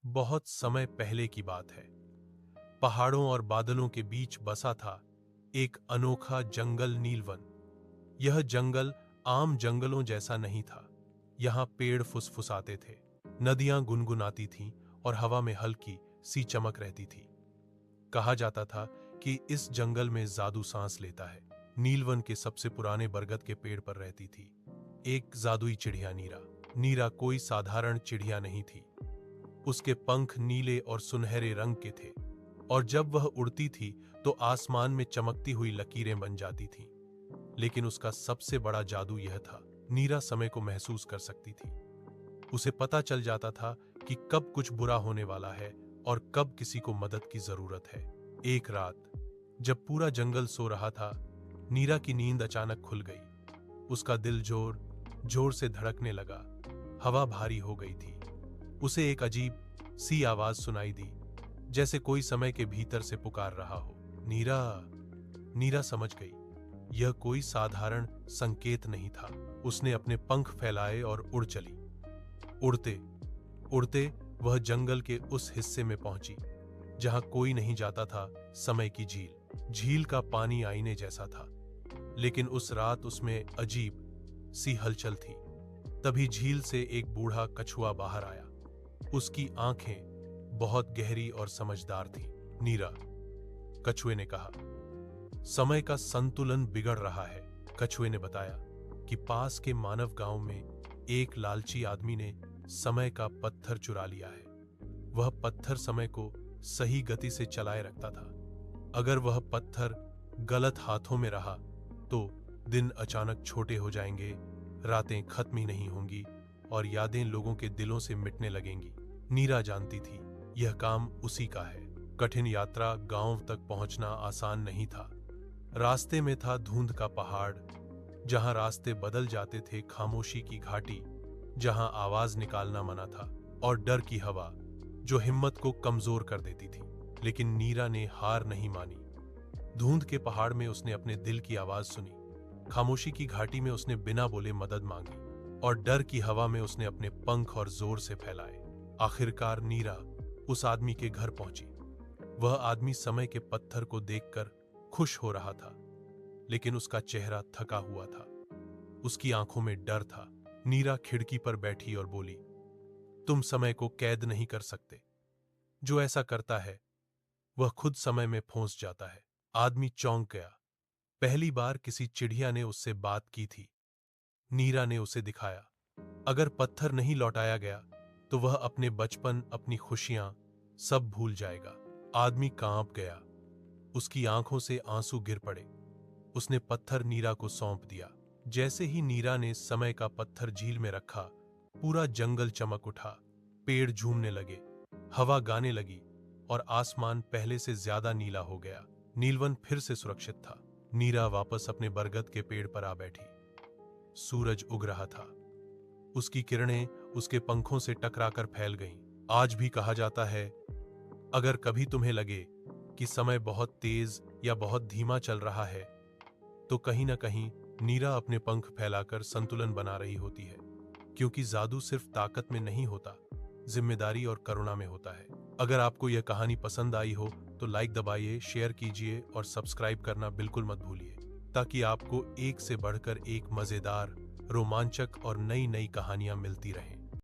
बहुत समय पहले की बात है। पहाड़ों और बादलों के बीच बसा था एक अनोखा जंगल, नीलवन। यह जंगल आम जंगलों जैसा नहीं था। यहाँ पेड़ फुसफुसाते थे, नदियां गुनगुनाती थीं और हवा में हल्की सी चमक रहती थी। कहा जाता था कि इस जंगल में जादू सांस लेता है। नीलवन के सबसे पुराने बरगद के पेड़ पर रहती थी एक जादुई चिड़िया, नीरा। नीरा कोई साधारण चिड़िया नहीं थी। उसके पंख नीले और सुनहरे रंग के थे और जब वह उड़ती थी तो आसमान में चमकती हुई लकीरें बन जाती थीं। लेकिन उसका सबसे बड़ा जादू यह था, नीरा समय को महसूस कर सकती थी। उसे पता चल जाता था कि कब कुछ बुरा होने वाला है और कब किसी को मदद की जरूरत है। एक रात जब पूरा जंगल सो रहा था, नीरा की नींद अचानक खुल गई। उसका दिल जोर जोर से धड़कने लगा। हवा भारी हो गई थी। उसे एक अजीब सी आवाज सुनाई दी, जैसे कोई समय के भीतर से पुकार रहा हो। नीरा। नीरा समझ गई, यह कोई साधारण संकेत नहीं था। उसने अपने पंख फैलाए और उड़ चली। उड़ते उड़ते वह जंगल के उस हिस्से में पहुंची जहां कोई नहीं जाता था, समय की झील। झील का पानी आईने जैसा था, लेकिन उस रात उसमें अजीब सी हलचल थी। तभी झील से एक बूढ़ा कछुआ बाहर आया। उसकी आंखें बहुत गहरी और समझदार थीं। नीरा, कछुए ने कहा, समय का संतुलन बिगड़ रहा है। कछुए ने बताया कि पास के मानव गांव में एक लालची आदमी ने समय का पत्थर चुरा लिया है। वह पत्थर समय को सही गति से चलाए रखता था। अगर वह पत्थर गलत हाथों में रहा तो दिन अचानक छोटे हो जाएंगे, रातें खत्म ही नहीं होंगी और यादें लोगों के दिलों से मिटने लगेंगी। नीरा जानती थी यह काम उसी का है। कठिन यात्रा, गांव तक पहुंचना आसान नहीं था। रास्ते में था धुंध का पहाड़, जहां रास्ते बदल जाते थे, खामोशी की घाटी जहां आवाज निकालना मना था, और डर की हवा जो हिम्मत को कमजोर कर देती थी। लेकिन नीरा ने हार नहीं मानी। धुंध के पहाड़ में उसने अपने दिल की आवाज सुनी। खामोशी की घाटी में उसने बिना बोले मदद मांगी और डर की हवा में उसने अपने पंख और जोर से फैलाए। आखिरकार नीरा उस आदमी के घर पहुंची। वह आदमी समय के पत्थर को देखकर खुश हो रहा था, लेकिन उसका चेहरा थका हुआ था। उसकी आंखों में डर था। नीरा खिड़की पर बैठी और बोली, तुम समय को कैद नहीं कर सकते। जो ऐसा करता है वह खुद समय में फंस जाता है। आदमी चौंक गया। पहली बार किसी चिड़िया ने उससे बात की थी। नीरा ने उसे दिखाया, अगर पत्थर नहीं लौटाया गया तो वह अपने बचपन, अपनी खुशियां सब भूल जाएगा। आदमी कांप गया। उसकी आंखों से आंसू गिर पड़े। उसने पत्थर नीरा को सौंप दिया। जैसे ही नीरा ने समय का पत्थर झील में रखा, पूरा जंगल चमक उठा। पेड़ झूमने लगे, हवा गाने लगी और आसमान पहले से ज्यादा नीला हो गया। नीलवन फिर से सुरक्षित था। नीरा वापस अपने बरगद के पेड़ पर आ बैठी। सूरज उग रहा था। उसकी किरणें उसके पंखों से टकराकर फैल गईं। आज भी कहा जाता है, अगर कभी तुम्हें लगे कि समय बहुत तेज या बहुत धीमा चल रहा है, तो कहीं ना कहीं नीरा अपने पंख फैलाकर संतुलन बना रही होती है। क्योंकि जादू सिर्फ ताकत में नहीं होता, जिम्मेदारी और करुणा में होता है। अगर आपको यह कहानी पसंद आई हो तो लाइक दबाइए, शेयर कीजिए और सब्सक्राइब करना बिल्कुल मत भूलिए, ताकि आपको एक से बढ़कर एक मजेदार, रोमांचक और नई नई कहानियां मिलती रहें।